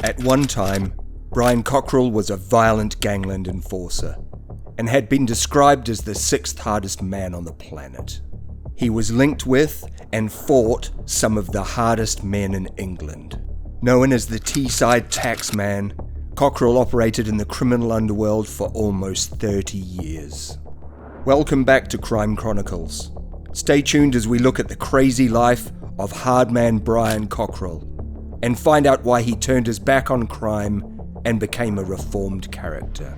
At one time, Brian Cockerill was a violent gangland enforcer and had been described as the 6th hardest man on the planet. He was linked with and fought some of the hardest men in England. Known as the Teesside Taxman, Cockerill operated in the criminal underworld for almost 30 years. Welcome back to Crime Chronicles. Stay tuned as we look at the crazy life of hardman Brian Cockerill and find out why he turned his back on crime and became a reformed character.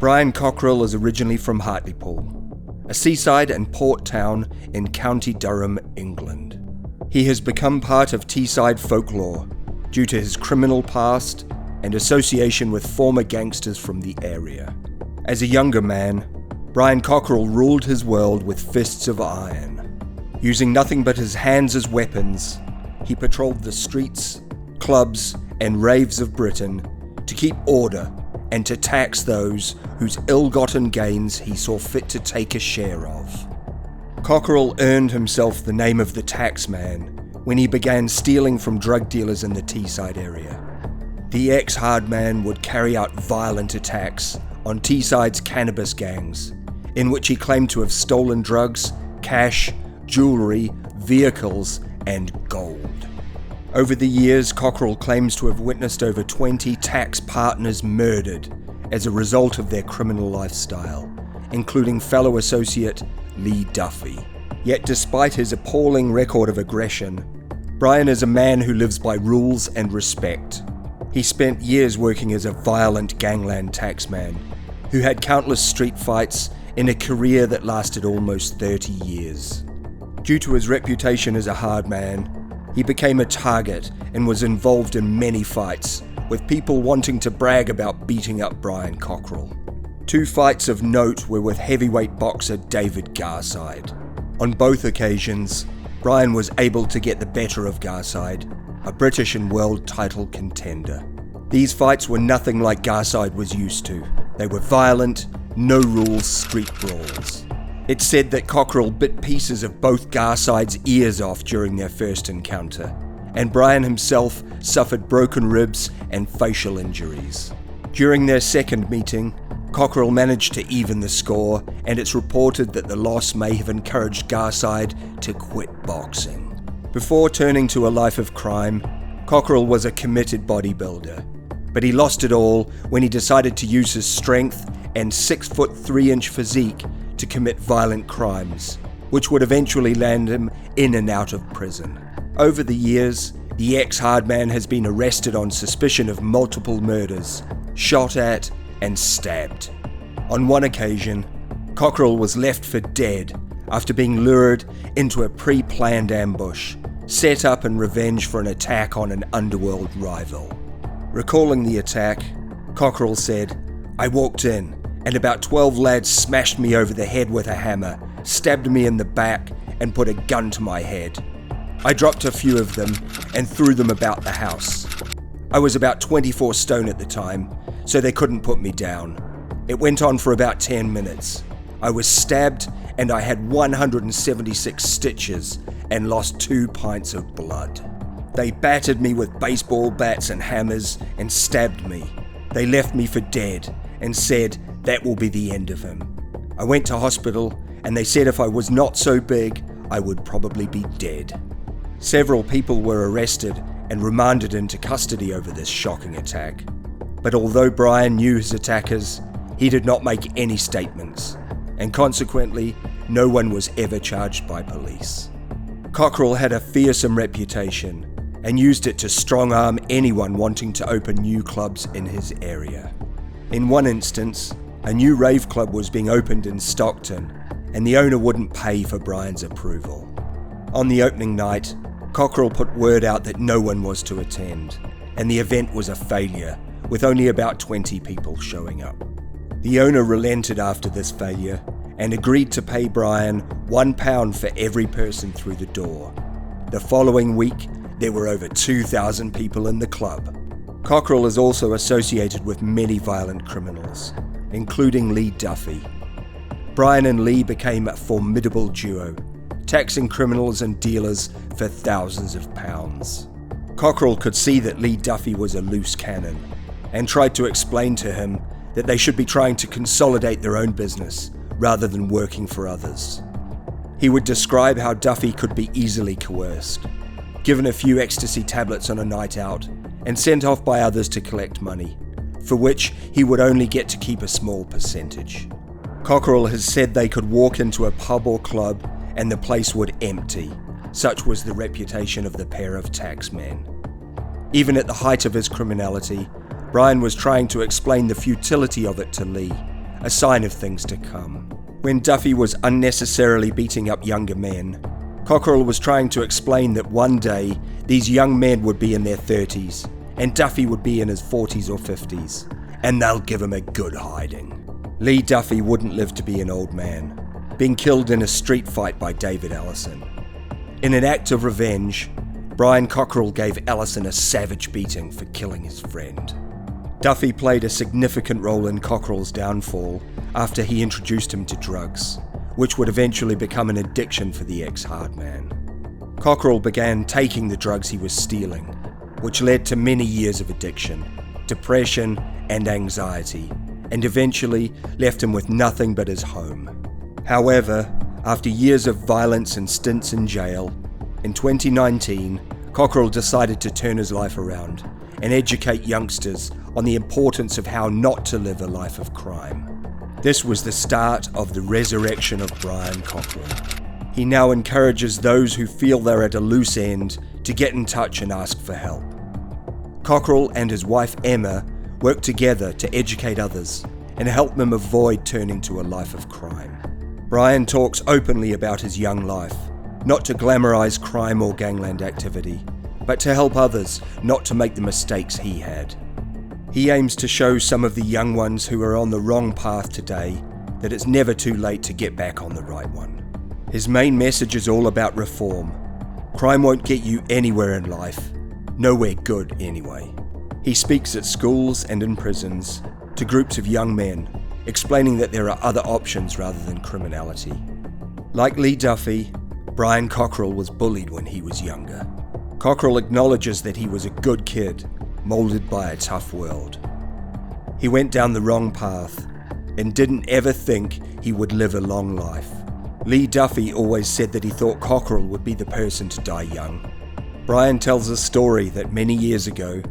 Brian Cockerill is originally from Hartlepool, a seaside and port town in County Durham, England. He has become part of Teesside folklore due to his criminal past and association with former gangsters from the area. As a younger man, Brian Cockerill ruled his world with fists of iron. Using nothing but his hands as weapons, he patrolled the streets, clubs, and raves of Britain to keep order and to tax those whose ill-gotten gains he saw fit to take a share of. Cockerill earned himself the name of the Taxman when he began stealing from drug dealers in the Teesside area. The ex-hardman would carry out violent attacks on Teesside's cannabis gangs, in which he claimed to have stolen drugs, cash, jewellery, vehicles, and gold. Over the years, Cockerill claims to have witnessed over 20 tax partners murdered as a result of their criminal lifestyle, including fellow associate Lee Duffy. Yet despite his appalling record of aggression, Brian is a man who lives by rules and respect. He spent years working as a violent gangland taxman who had countless street fights in a career that lasted almost 30 years. Due to his reputation as a hard man, he became a target and was involved in many fights, with people wanting to brag about beating up Brian Cockerill. 2 fights of note were with heavyweight boxer David Garside. On both occasions, Brian was able to get the better of Garside, a British and world title contender. These fights were nothing like Garside was used to. They were violent, no-rules street brawls. It's said that Cockerill bit pieces of both Garside's ears off during their first encounter, and Brian himself suffered broken ribs and facial injuries. During their second meeting, Cockerill managed to even the score, and it's reported that the loss may have encouraged Garside to quit boxing. Before turning to a life of crime, Cockerill was a committed bodybuilder, but he lost it all when he decided to use his strength and 6' 3" physique to commit violent crimes, which would eventually land him in and out of prison. Over the years, the ex-hardman has been arrested on suspicion of multiple murders, shot at, and stabbed. On one occasion, Cockerill was left for dead after being lured into a pre-planned ambush, set up in revenge for an attack on an underworld rival. Recalling the attack, Cockerill said, "I walked in, and about 12 lads smashed me over the head with a hammer, stabbed me in the back, and put a gun to my head. I dropped a few of them and threw them about the house. I was about 24 stone at the time, so they couldn't put me down. It went on for about 10 minutes. I was stabbed and I had 176 stitches and lost 2 pints of blood. They battered me with baseball bats and hammers and stabbed me. They left me for dead and said that will be the end of him. I went to hospital and they said if I was not so big, I would probably be dead." Several people were arrested and remanded into custody over this shocking attack. But although Brian knew his attackers, he did not make any statements, and consequently, no one was ever charged by police. Cockerill had a fearsome reputation and used it to strong-arm anyone wanting to open new clubs in his area. In one instance, a new rave club was being opened in Stockton, and the owner wouldn't pay for Brian's approval. On the opening night, Cockerill put word out that no one was to attend, and the event was a failure, with only about 20 people showing up. The owner relented after this failure and agreed to pay Brian £1 for every person through the door. The following week, there were over 2,000 people in the club. Cockerill is also associated with many violent criminals, including Lee Duffy. Brian and Lee became a formidable duo, taxing criminals and dealers for thousands of pounds. Cockerill could see that Lee Duffy was a loose cannon and tried to explain to him that they should be trying to consolidate their own business rather than working for others. He would describe how Duffy could be easily coerced, given a few ecstasy tablets on a night out, and sent off by others to collect money, for which he would only get to keep a small percentage. Cockerill has said they could walk into a pub or club and the place would empty. Such was the reputation of the pair of taxmen. Even at the height of his criminality, Brian was trying to explain the futility of it to Lee, a sign of things to come. When Duffy was unnecessarily beating up younger men, Cockerill was trying to explain that one day these young men would be in their 30s and Duffy would be in his 40s or 50s, and they'll give him a good hiding. Lee Duffy wouldn't live to be an old man, being killed in a street fight by David Allison. In an act of revenge, Brian Cockerill gave Allison a savage beating for killing his friend. Duffy played a significant role in Cockerill's downfall after he introduced him to drugs, which would eventually become an addiction for the ex-hard man. Cockerill began taking the drugs he was stealing, which led to many years of addiction, depression, and anxiety, and eventually left him with nothing but his home. However, after years of violence and stints in jail, in 2019, Cockerill decided to turn his life around and educate youngsters on the importance of how not to live a life of crime. This was the start of the resurrection of Brian Cockerill. He now encourages those who feel they're at a loose end to get in touch and ask for help. Cockerill and his wife Emma work together to educate others and help them avoid turning to a life of crime. Brian talks openly about his young life, not to glamorize crime or gangland activity, but to help others not to make the mistakes he had. He aims to show some of the young ones who are on the wrong path today that it's never too late to get back on the right one. His main message is all about reform. Crime won't get you anywhere in life, nowhere good anyway. He speaks at schools and in prisons to groups of young men, explaining that there are other options rather than criminality. Like Lee Duffy, Brian Cockerill was bullied when he was younger. Cockerill acknowledges that he was a good kid, molded by a tough world. He went down the wrong path and didn't ever think he would live a long life. Lee Duffy always said that he thought Cockerill would be the person to die young. Brian tells a story that many years ago,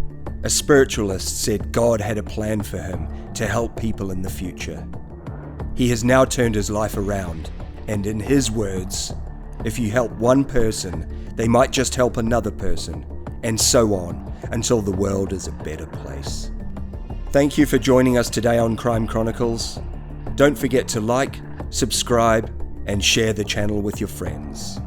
a spiritualist said God had a plan for him to help people in the future. He has now turned his life around, and in his words, if you help one person, they might just help another person, and so on, until the world is a better place. Thank you for joining us today on Crime Chronicles. Don't forget to like, subscribe, and share the channel with your friends.